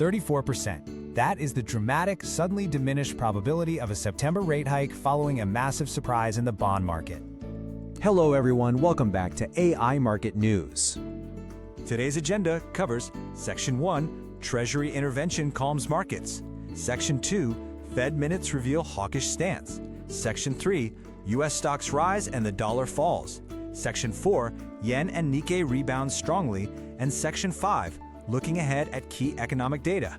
34%. That is the dramatic, suddenly diminished probability of a September rate hike following a massive surprise in the bond market. Hello everyone, welcome back to AI Market News. Today's agenda covers Section 1, Treasury Intervention Calms Markets. Section 2, Fed Minutes Reveal Hawkish Stance. Section 3, U.S. Stocks Rise and the Dollar Falls. Section 4, Yen and Nikkei Rebound Strongly. And Section 5, Looking Ahead at Key Economic Data.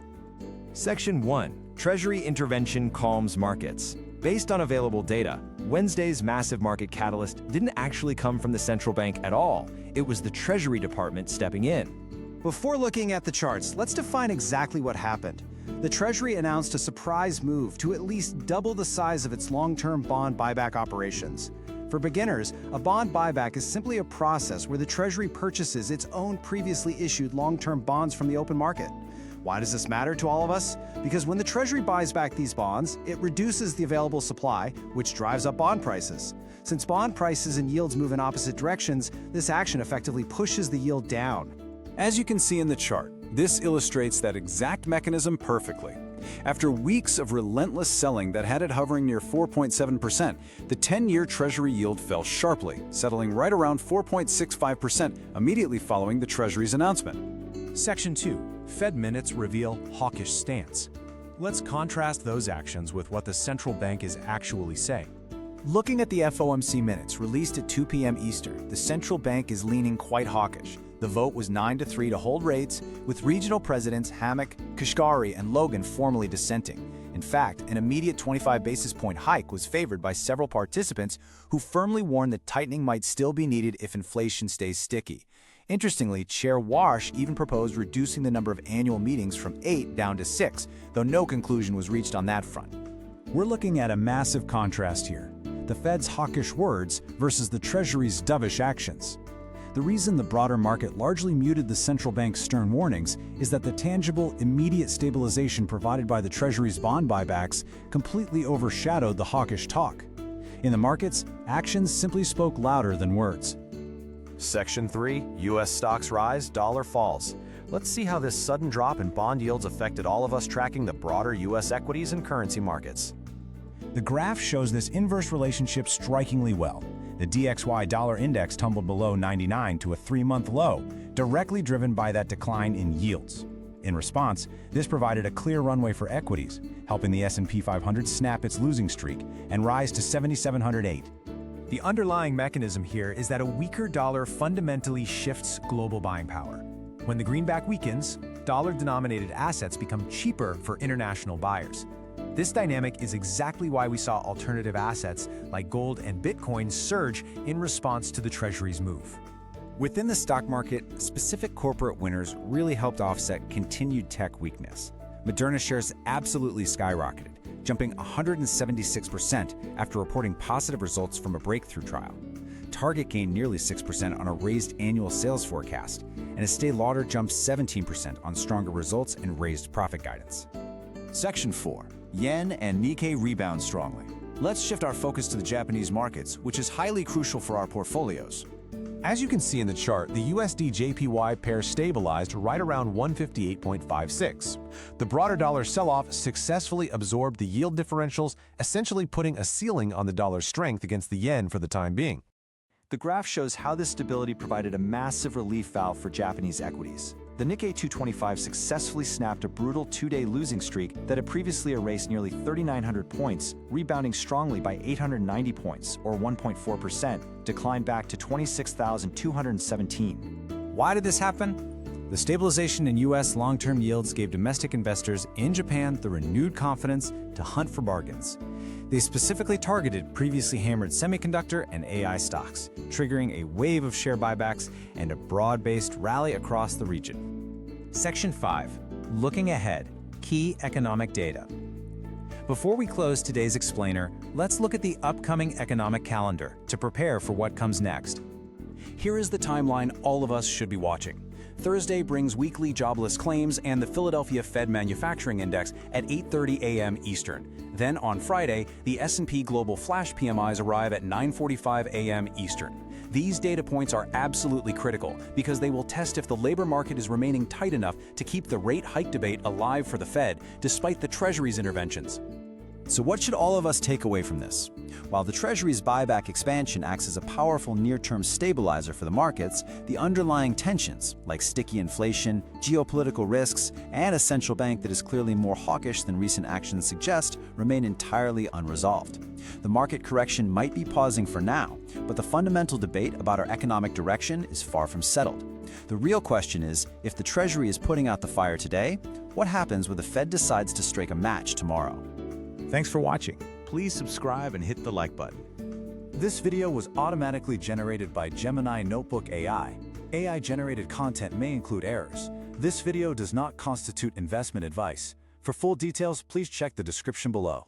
Section 1, Treasury Intervention Calms Markets. Based on available data, Wednesday's massive market catalyst didn't actually come from the central bank at all. It was the Treasury Department stepping in. Before looking at the charts, let's define exactly what happened. The Treasury announced a surprise move to at least double the size of its long-term bond buyback operations. For beginners, a bond buyback is simply a process where the Treasury purchases its own previously issued long-term bonds from the open market. Why does this matter to all of us? Because when the Treasury buys back these bonds, it reduces the available supply, which drives up bond prices. Since bond prices and yields move in opposite directions, this action effectively pushes the yield down. As you can see in the chart, this illustrates that exact mechanism perfectly. After weeks of relentless selling that had it hovering near 4.7%, the 10-year Treasury yield fell sharply, settling right around 4.65% immediately following the Treasury's announcement. Section 2, Fed Minutes Reveal Hawkish Stance. Let's contrast those actions with what the central bank is actually saying. Looking at the FOMC minutes released at 2 p.m. Eastern, the central bank is leaning quite hawkish. The vote was 9-3 to hold rates, with regional presidents Hammack, Kashkari, and Logan formally dissenting. In fact, an immediate 25 basis point hike was favored by several participants who firmly warned that tightening might still be needed if inflation stays sticky. Interestingly, Chair Warsh even proposed reducing the number of annual meetings from 8 down to 6, though no conclusion was reached on that front. We're looking at a massive contrast here: the Fed's hawkish words versus the Treasury's dovish actions. The reason the broader market largely muted the central bank's stern warnings is that the tangible, immediate stabilization provided by the Treasury's bond buybacks completely overshadowed the hawkish talk. In the markets, actions simply spoke louder than words. Section 3, U.S. Stocks Rise, Dollar Falls. Let's see how this sudden drop in bond yields affected all of us tracking the broader U.S. equities and currency markets. The graph shows this inverse relationship strikingly well. The DXY dollar index tumbled below 99 to a 3-month low, directly driven by that decline in yields. In response, this provided a clear runway for equities, helping the S&P 500 snap its losing streak and rise to 7,708. The underlying mechanism here is that a weaker dollar fundamentally shifts global buying power. When the greenback weakens, dollar-denominated assets become cheaper for international buyers. This dynamic is exactly why we saw alternative assets like gold and Bitcoin surge in response to the Treasury's move. Within the stock market, specific corporate winners really helped offset continued tech weakness. Moderna shares absolutely skyrocketed, jumping 176% after reporting positive results from a breakthrough trial. Target gained nearly 6% on a raised annual sales forecast, and Estée Lauder jumped 17% on stronger results and raised profit guidance. Section 4, Yen and Nikkei Rebound Strongly. Let's shift our focus to the Japanese markets, which is highly crucial for our portfolios. As you can see in the chart, the USDJPY pair stabilized right around 158.56. The broader dollar sell-off successfully absorbed the yield differentials, essentially putting a ceiling on the dollar's strength against the yen for the time being. The graph shows how this stability provided a massive relief valve for Japanese equities. The Nikkei 225 successfully snapped a brutal 2-day losing streak that had previously erased nearly 3,900 points, rebounding strongly by 890 points, or 1.4%, declined back to 26,217. Why did this happen? The stabilization in U.S. long-term yields gave domestic investors in Japan the renewed confidence to hunt for bargains. They specifically targeted previously hammered semiconductor and AI stocks, triggering a wave of share buybacks and a broad-based rally across the region. Section 5. Looking Ahead, Key Economic Data. Before we close today's explainer, let's look at the upcoming economic calendar to prepare for what comes next. Here is the timeline all of us should be watching. Thursday brings weekly jobless claims and the Philadelphia Fed Manufacturing Index at 8:30 a.m. Eastern. Then on Friday, the S&P Global Flash PMIs arrive at 9:45 a.m. Eastern. These data points are absolutely critical because they will test if the labor market is remaining tight enough to keep the rate hike debate alive for the Fed, despite the Treasury's interventions. So what should all of us take away from this? While the Treasury's buyback expansion acts as a powerful near-term stabilizer for the markets, the underlying tensions, like sticky inflation, geopolitical risks, and a central bank that is clearly more hawkish than recent actions suggest, remain entirely unresolved. The market correction might be pausing for now, but the fundamental debate about our economic direction is far from settled. The real question is, if the Treasury is putting out the fire today, what happens when the Fed decides to strike a match tomorrow? Thanks for watching. Please subscribe and hit the like button. This video was automatically generated by Gemini Notebook AI. AI-generated content may include errors. This video does not constitute investment advice. For full details, please check the description below.